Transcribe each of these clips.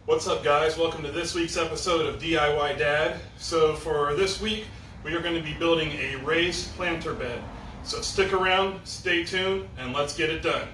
What's up, guys? Welcome to this week's episode of DIY Dad. So for this week, we are going to be building a raised planter bed. So stick around, stay tuned, and let's get it done.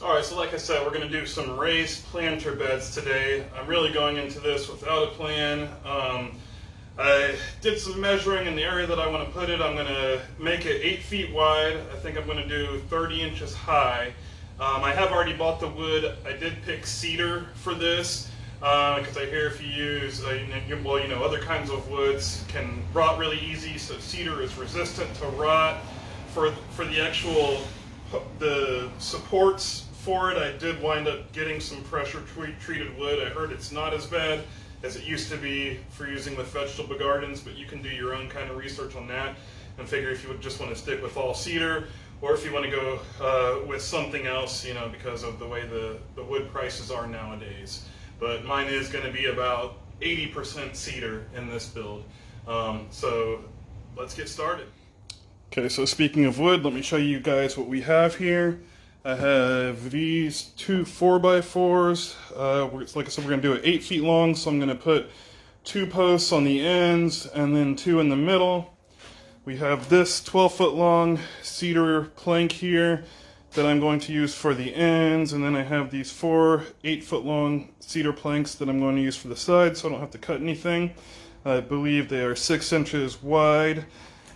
Alright, so like I said, we're going to do some raised planter beds today. I'm really going into this without a plan. I did some measuring in the area that I want to put it. I'm going to make it 8 feet wide. I think I'm going to do 30 inches high. I have already bought the wood. I did pick cedar for this because I hear if you use, other kinds of woods can rot really easy, so cedar is resistant to rot. For the actual the supports for it, I did wind up getting some pressure treated wood. I heard it's not as bad as it used to be for using with vegetable gardens, but you can do your own kind of research on that and figure if you would just want to stick with all cedar or if you want to go with something else, because of the way the wood prices are nowadays. But mine is going to be about 80% cedar in this build. So let's get started. Okay, so speaking of wood, let me show you guys what we have here. I have these two 4x4s. Like I said, we're going to do it 8 feet long, so I'm going to put 2 posts on the ends and then 2 in the middle. We have this 12-foot long cedar plank here that I'm going to use for the ends, and then I have these 4 8-foot long cedar planks that I'm going to use for the sides so I don't have to cut anything. I believe they are 6 inches wide.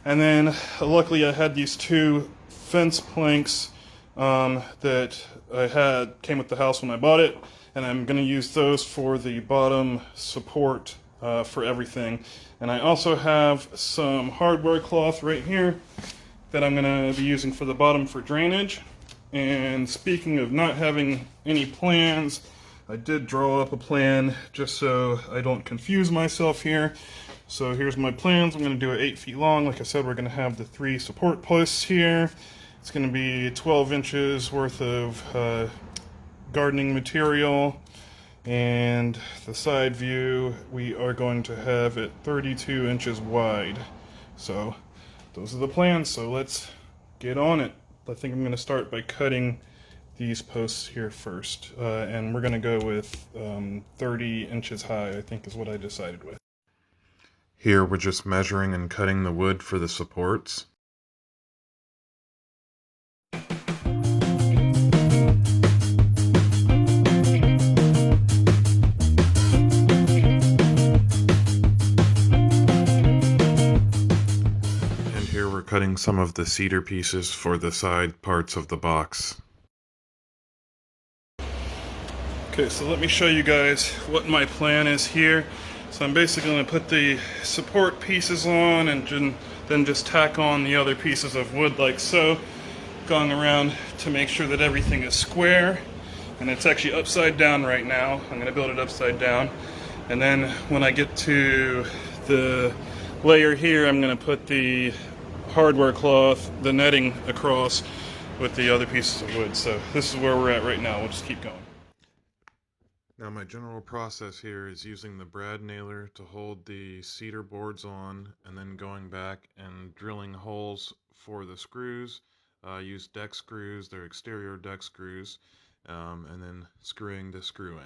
And then luckily I had these 2 fence planks that came with the house when I bought it, and I'm going to use those for the bottom support for everything. And I also have some hardware cloth right here that I'm going to be using for the bottom for drainage. And speaking of not having any plans, I did draw up a plan just so I don't confuse myself here. So here's my plans. I'm going to do it 8 feet long. Like I said, we're going to have the 3 support posts here. It's going to be 12 inches worth of gardening material. And the side view, we are going to have it 32 inches wide. So those are the plans. So let's get on it. I think I'm going to start by cutting these posts here first. And we're going to go with 30 inches high, I think is what I decided with. Here we're just measuring and cutting the wood for the supports. And here we're cutting some of the cedar pieces for the side parts of the box. Okay, so let me show you guys what my plan is here. So I'm basically going to put the support pieces on and then just tack on the other pieces of wood like so, going around to make sure that everything is square. And it's actually upside down right now. I'm going to build it upside down. And then when I get to the layer here, I'm going to put the hardware cloth, the netting across with the other pieces of wood. So this is where we're at right now. We'll just keep going. Now my general process here is using the brad nailer to hold the cedar boards on and then going back and drilling holes for the screws. Use deck screws, they're exterior deck screws, and then screwing the screw in.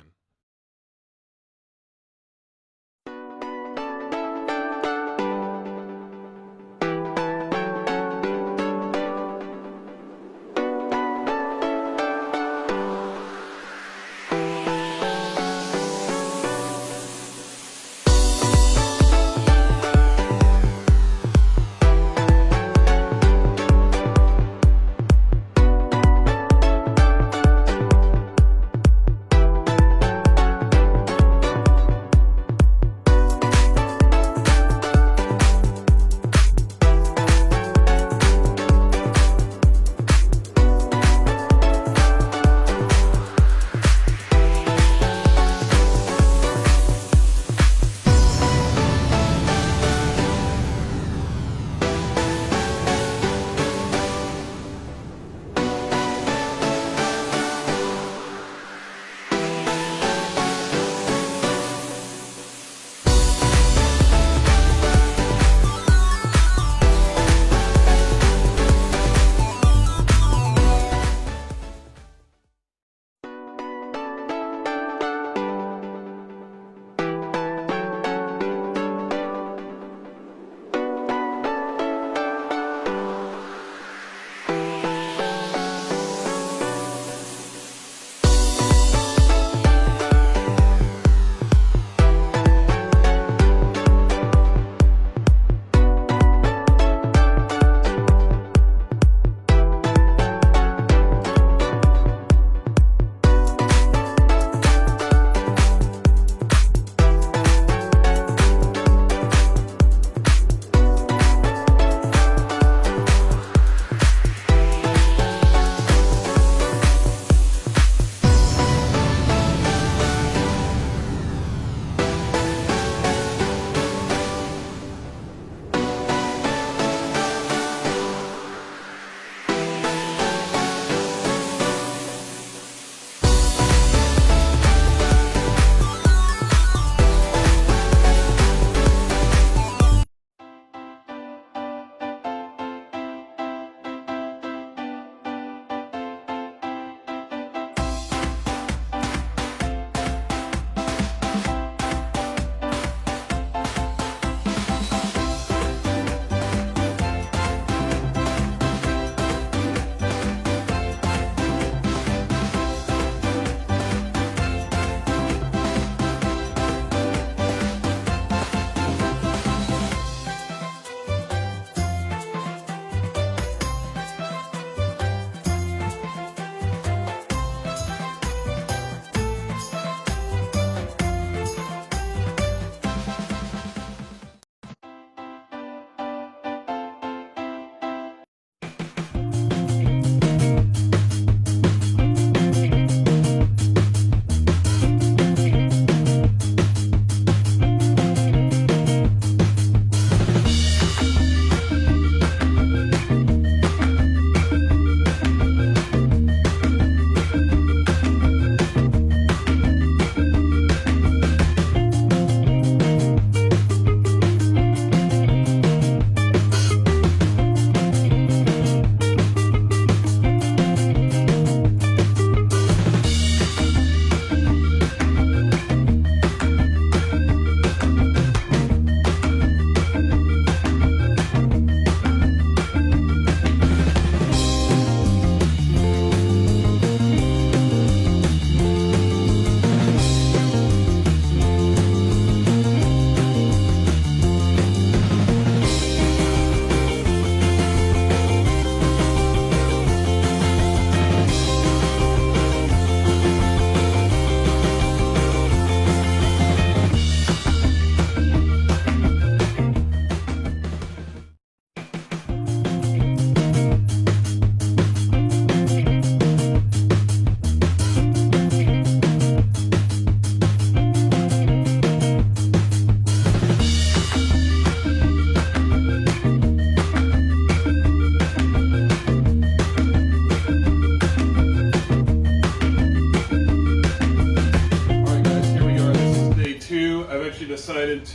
decided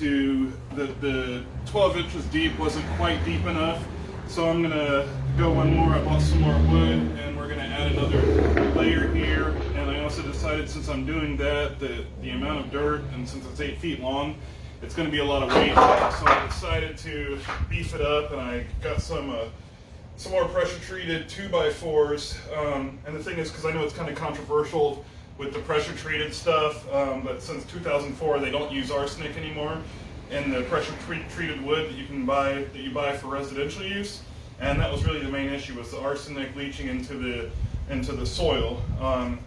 the 12 inches deep wasn't quite deep enough, so I'm gonna go one more. I bought some more wood, and we're gonna add another layer here. And I also decided, since I'm doing that, the amount of dirt, and since it's 8 feet long, it's gonna be a lot of weight. So I decided to beef it up, and I got some more pressure treated 2x4s. And the thing is, because I know it's kind of controversial with the pressure treated stuff, but since 2004 they don't use arsenic anymore in the pressure treated wood that you buy for residential use, and that was really the main issue, was the arsenic leaching into the soil.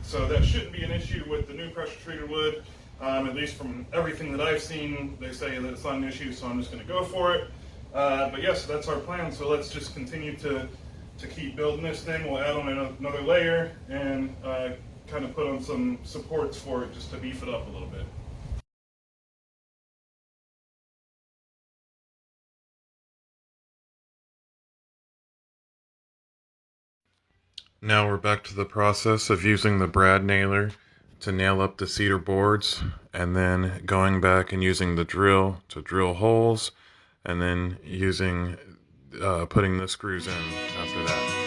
So that shouldn't be an issue with the new pressure treated wood. At least from everything that I've seen, they say that it's not an issue, so I'm just going to go for it. But yes, that's our plan. So let's just continue to keep building this thing. We'll add on another layer and kind of put on some supports for it just to beef it up a little bit. Now we're back to the process of using the brad nailer to nail up the cedar boards, and then going back and using the drill to drill holes, and then using putting the screws in after that.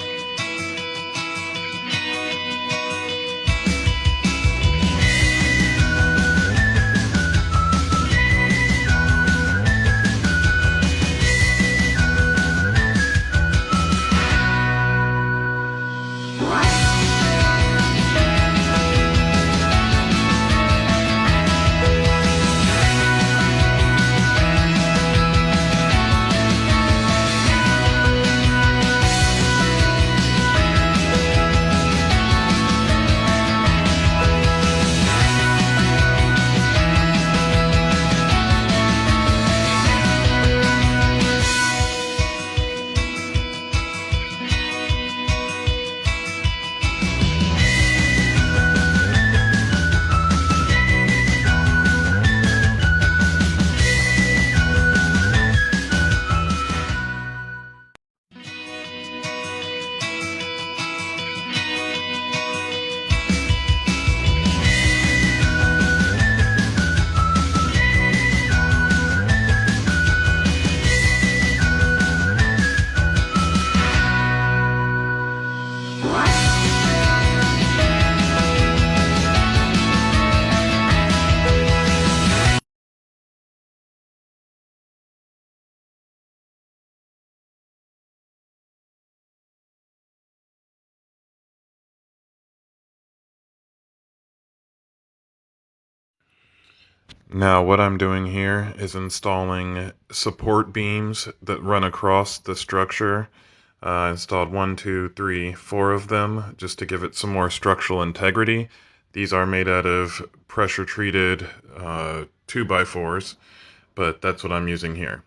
Now what I'm doing here is installing support beams that run across the structure. I installed 1, 2, 3, 4 of them just to give it some more structural integrity. These are made out of pressure treated 2x4s, but that's what I'm using here.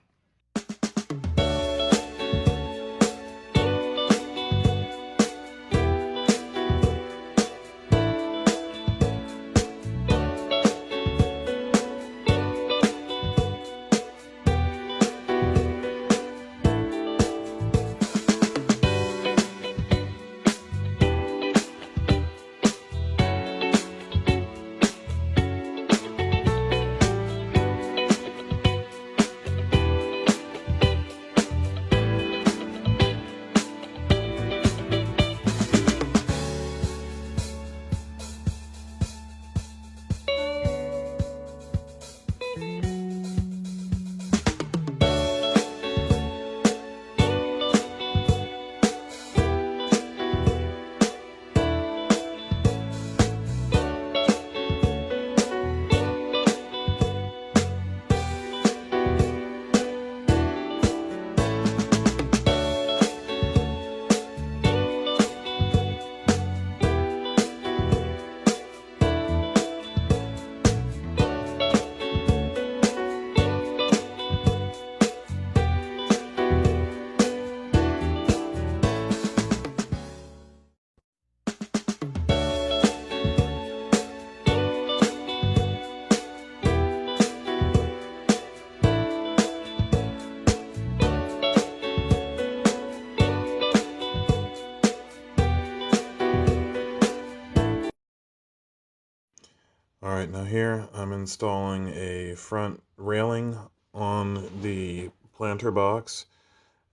Alright, now here I'm installing a front railing on the planter box,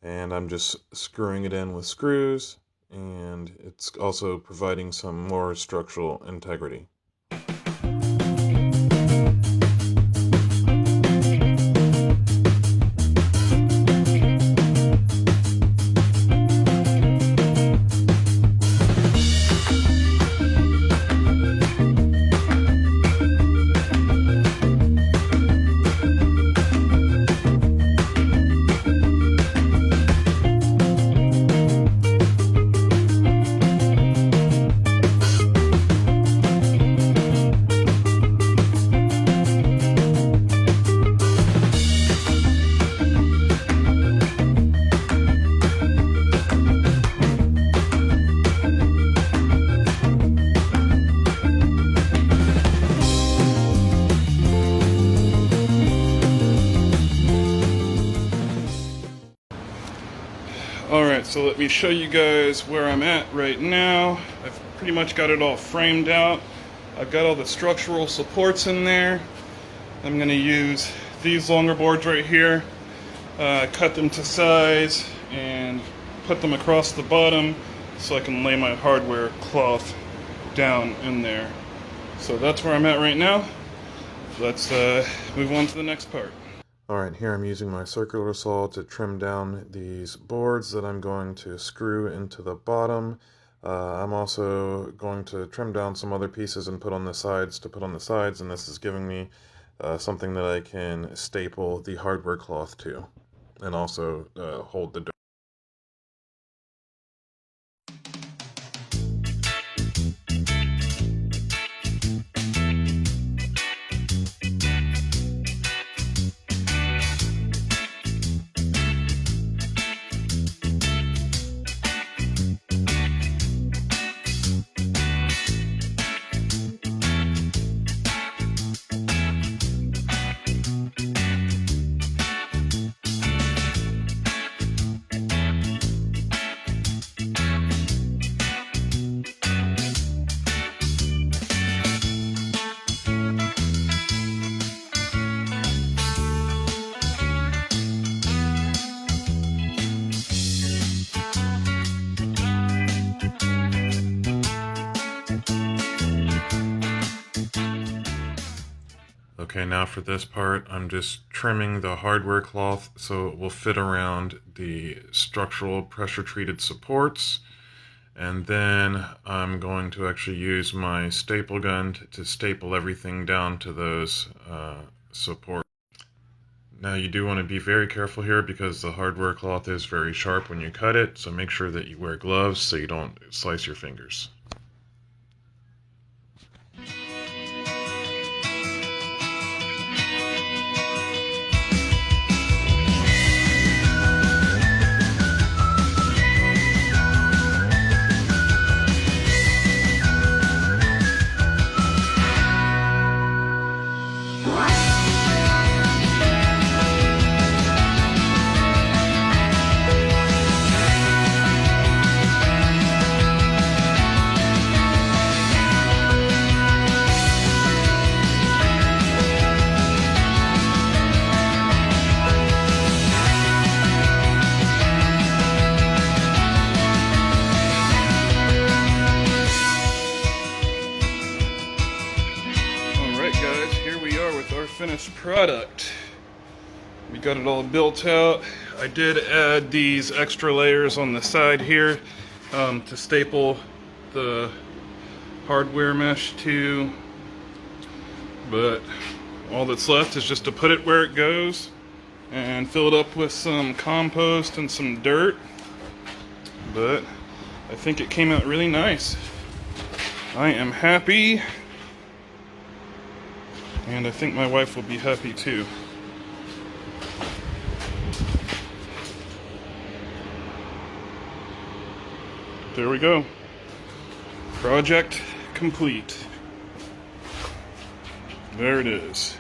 and I'm just screwing it in with screws, and it's also providing some more structural integrity. Alright, so let me show you guys where I'm at right now. I've pretty much got it all framed out. I've got all the structural supports in there. I'm going to use these longer boards right here, cut them to size, and put them across the bottom so I can lay my hardware cloth down in there. So that's where I'm at right now. Let's move on to the next part. Alright, here I'm using my circular saw to trim down these boards that I'm going to screw into the bottom. I'm also going to trim down some other pieces and put on the sides and this is giving me something that I can staple the hardware cloth to, and also hold the door. Okay, now for this part, I'm just trimming the hardware cloth so it will fit around the structural pressure treated supports. And then I'm going to actually use my staple gun to staple everything down to those supports. Now you do want to be very careful here because the hardware cloth is very sharp when you cut it, so make sure that you wear gloves so you don't slice your fingers. Guys, here we are with our finished product. We got it all built out. I did add these extra layers on the side here to staple the hardware mesh to, but all that's left is just to put it where it goes and fill it up with some compost and some dirt. But I think it came out really nice. I am happy. And I think my wife will be happy too. There we go. Project complete. There it is.